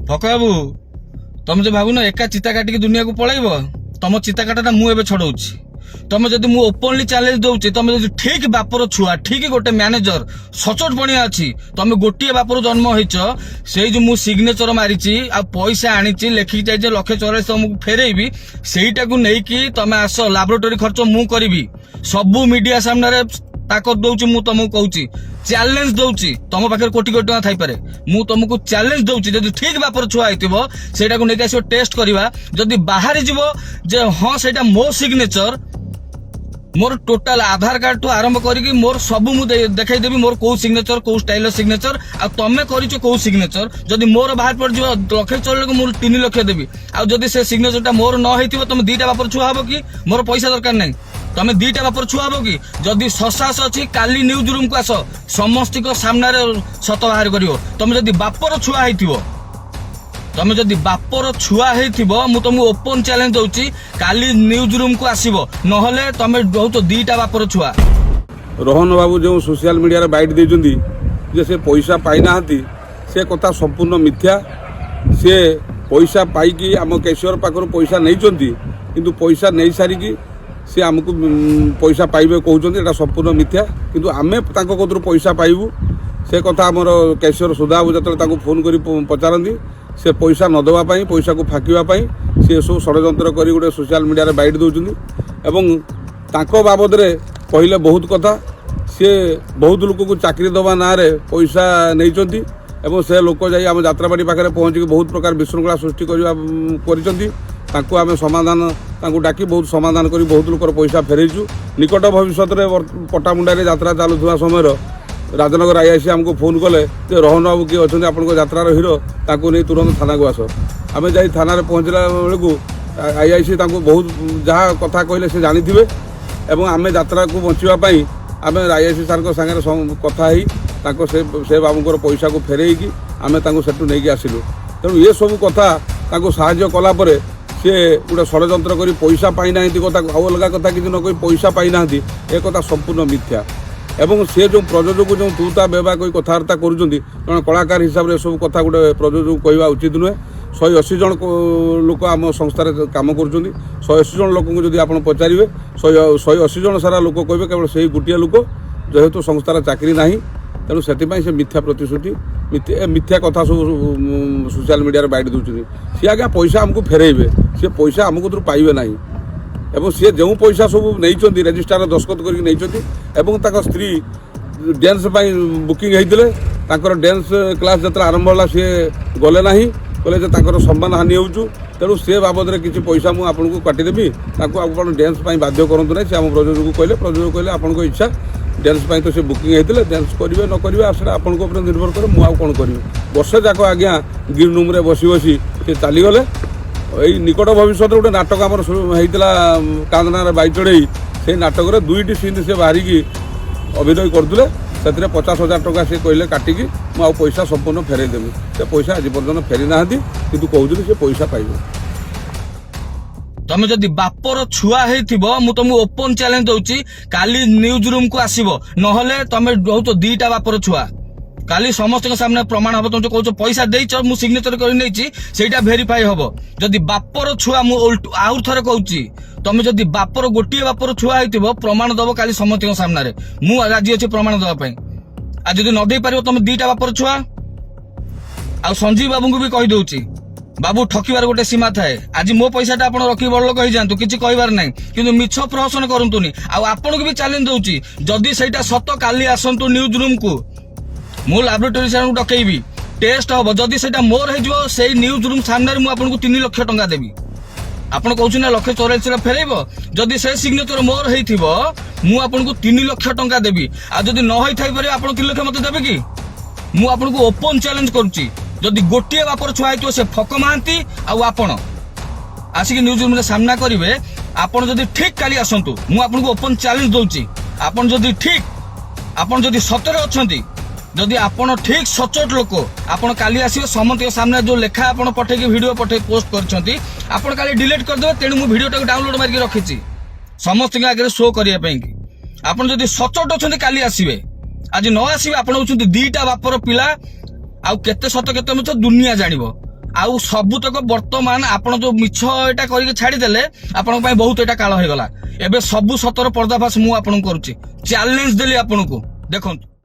ଫକ ବାବୁ ତମେ ଯେ ଭାବୁନ ଏକା ଚିତା କାଟିକି ଦୁନିଆକୁ ପଳେଇବ ତମ ଚିତା କାଟାଟା ମୁଁ ଏବେ ଛଡଉଛି। ତମେ ଯଦି ମୁଁ ଓପନଲି ଚ୍ୟାଲେଞ୍ଜ ଦଉଛି ତମେ ଯଦି ଠିକ ବାପର ଛୁଆ ଠିକ ଗୋଟେ ମ୍ୟାନେଜର ସଚୋଟ ପଣିଆ ଅଛି ତମେ ଗୋଟିଏ ବାପରୁ ଜନ୍ମ ହେଇଛ ସେଇ ଯୋଉ ମୁଁ ସିଗ୍ନେଚର ମାରିଛି ଆଉ ପଇସା ଆଣିଛି ଲେଖିକି ଯାଇଛି 1,44,000 ତମକୁ ଫେରେଇବି ସେଇଟାକୁ ନେଇକି ତମେ ଆସ ଲାବୋରେଟୋରୀ ଖର୍ଚ୍ଚ ମୁଁ କରିବି ସବୁ ମିଡିଆ ସାମ୍ନାରେ ତାକତ ଦଉଛି ମୁଁ ତମକୁ କହୁଛି ଚ୍ୟାଲେଞ୍ଜ ଦଉଛି ତମ ପାଖରେ କୋଟି କୋଟି ଟଙ୍କା ଥାଇପାରେ ମୁଁ ତମକୁ ଚ୍ୟାଲେଞ୍ଜ ଦଉଛି ଯଦି ଠିକ ବାପର ଛୁଆ ହେଇଥିବ ସେଇଟାକୁ ନେଇକି ଆସିବ ଟେଷ୍ଟ କରିବା ଯଦି ବାହାରି ଯିବ ଯେ ହଁ ସେଇଟା ମୋ ସିଗ୍ନେଚର मोर टोटाल आधार कार्ड टू आरंभ करिकी मोर सब मु देखाई देबी मोर को सिग्नेचर को स्टाइल सिग्नेचर आ तमे करिचो को सिग्नेचर जदी मोर बाहर पड़ जिवो 1,40,000 को मोर 3 लाख देबी आ जदी से सिग्नेचरटा मोर न हेतिबो तमे दीटा बापर छुआ हबो कि मोर पैसा दरकार नै तमे दीटा बापर छुआ हबो कि जदी ससास अछि काली न्यूज रूम को आसो समस्ती को सामने रे सत बाहर करिवो तमे जदी बापर छुआ हेतिबो तमे जदी बापर छुआ हेतिबो मु तुमको ओपन चैलेंज दउची काली न्यूज रूम को आसीबो नहले तमे बहुत दीटा बापर छुआ। रोहन बाबू जो सोशल मीडिया रे बाइट देजुंदी जे से पैसा पाई नाहंती से कथा संपूर्ण मिथ्या से पैसा पाईकी आम कैशियर पाखर पैसा नहीं चंती किंतु पैसा नहीं सारिकी से आमको पैसा पाइबे कहउचंदी एटा संपूर्ण मिथ्या किंतु आमे तांको कोतरो पैसा पाइबू से कथा हमर कैशियर सुधा बाबू जतले तांको फोन करी पचारंदी से पैसा न देवा पाई पैसा को फाकिवा पाई से सब षड्यंत्र करी गोटे सोशल मीडिया रे बाइट दउचंदी एवं तांको बाबद रे कहले बहुत कथा से बहुत लोक को चाकरी दवा ना रे पैसा नैचंती एवं से लोक जाई आम यात्राबाड़ी पाखरे पहुँच बहुत प्रकार विशृंखला सृष्टि करिसंती तांको आमे समाधान तांको डाकी बहुत समाधान करी बहुत लोकर पैसा फेरैचु निकट भविष्य रे पट्टामुंडा रे यात्रा चालुवा समय राजनगर आईआईसी आमको फोन कले जे रोहन बाबू किए अच्छा आपंक यात्रार हिरो ताकू नहीं तुरंत थाना को आस आम जा थाना पहुँचला बेलू आईआईसी बहुत जहाँ कथा कहले से जानी थे एवं आम यात्रा को बचापी आम आईआईसी सार सागर कथा से बाबूर पैसा को फेरईकी आम सेठू नहीं आसिलु तेणु ये सब कथा साहाय्य कलापर सी गोटे षड्यंत्र कर पैसा पाई ना कथा अलग कथा कि न कही पैसा पाई ना एक कथा संपूर्ण मिथ्या एवं से जो प्रयोजक जो तूता बेबा कोई कथबार्ता करुँच कलाकार हिसाब से सब कथा गोटे प्रयोजक कहवा उचित नुहे 180 जन लोक आम संस्थार कम कर 180 जन लोक जब आप पचारे 180 जन सारा लोक कहे केवल से गोटे लोक जेहेतु संस्थार चाकरी ना तेणु से मिथ्या प्रतिश्रुति मिथ्या कथा सब सोशल मीडिया बाइट दूसरी सी आज्ञा पैसा आमको फेरइबे सी पैसा आमको पाइबे ना एवं सी जो पैसा सब नहीं रेजिस्ट्रार दस्खत कर स्त्री डांस बुकिंग होते डांस क्लास जो आरंभ है सी गले ना कहले सम्मान हानि हो तेणु से बाबद में किसी पैसा मुझे आपको काटिदेवी आप डांस बाध्य करूँ ना से आम प्रयोजक कहले आपन इच्छा डांस तो से बुकिंग होते डांस करेंगे न करेंगे से आप निर्भर करे मुझे कौन करी वर्षे जाक आज्ञा ग्रीन रूम बसी बसी से चलीगले यही निकट भविष्य गोटे नाटक आम होता कांदना बाई चढ़ई से नाटक में 2टी सीन से बाहरिकी अभिनय करते से 50,000 टका से कहले काटिकी मुझे पैसा संपूर्ण फेरईदेवी से पैसा आज पर्यटन फेरी ना कि कहते से पैसा पाइबे तमे जदि बापर छुआ हेतिबो मु तुमको ओपन चैलेंज दउची काली न्यूज रूम को आसीबो नहले तमे बहुत दीटा बापर छुआ काली समस्त के सामने प्रमाण हम तुम कहो पैसा देच मु सिग्नेचर कर नहीं सेटा भेरीफाई हम जदि बापर छुआ मु आउर थरे कहूची तमे जदि बापर गोटे बापर छुआ हेतिबो प्रमाण दबो काली समस्त के सामने मु राजी अछि प्रमाण दबा पई आ जदि न दे पारिबो तमे दीटा बापर छुआ आ संजीव बाबू को भी कहि दउची बाबू ठकिबार गोटे सीमा थाए आज मो पैसाटा आपण रखी बड़ लोक जातु किछि कहबार नै किंतु मिछ प्रहसन करंतुनी आ आपण को भी चैलेंज दउची जदि सेटा सत काली आसंतु न्यूज रूम को मु लैबोरेटरी सार को डकैबी टेस्ट हम जदि सेटा मोर हो से न्यूज रूम सामने मुझे आपको 3 लाख टंका देवी आपड़ कहूँ ना 1,44,000 फेरब जदि से सिग्नेचर मोर होपको 3 लाख टंका देवी आदि न होई पारे आप 3 लाख मत देवे कि मु आपको ओपन चैलेंज करुच्ची जदि गोटे बापर छुआ हो से फक महांती आपण आसिक न्यूज रूम सामना करेंगे आपड़ जदि ठीक काली आसतु मुझे ओपन चैलेंज दूची आपड़ जदि ठीक आपड़ जदि सतरे अच्छा जदि आपण ठीक सचोट लोक आपण काली आसिबे समस्त सामने जो लेखा आपण पठेकी वीडियो पठे पोस्ट करछंती आपण काली डिलीट कर देबे तेणु मु वीडियो टाको डाउनलोड मारके रखिछि समस्त के आगे शो करिया पई कि आपण जदि सचोट अछंती काली आसिबे आज न आसिबे आपण होछंती दीटा बापर पिला आउ केते सत केते मिछ दुनिया जानिबो ଆଉ ସବୁତକ ବର୍ତ୍ତମାନ ଆପଣ ଯୋଉ ମିଛ ଏଟା କରିକି ଛାଡିଦେଲେ ଆପଣଙ୍କ ପାଇଁ ବହୁତ ଏଟା କାଳ ହେଇଗଲା। ଏବେ ସବୁ ସତର ପର୍ଦାଫାଶ ମୁଁ ଆପଣଙ୍କୁ କରୁଛି, ଚ୍ୟାଲେଞ୍ଜ ଦେଲି ଆପଣଙ୍କୁ, ଦେଖନ୍ତୁ।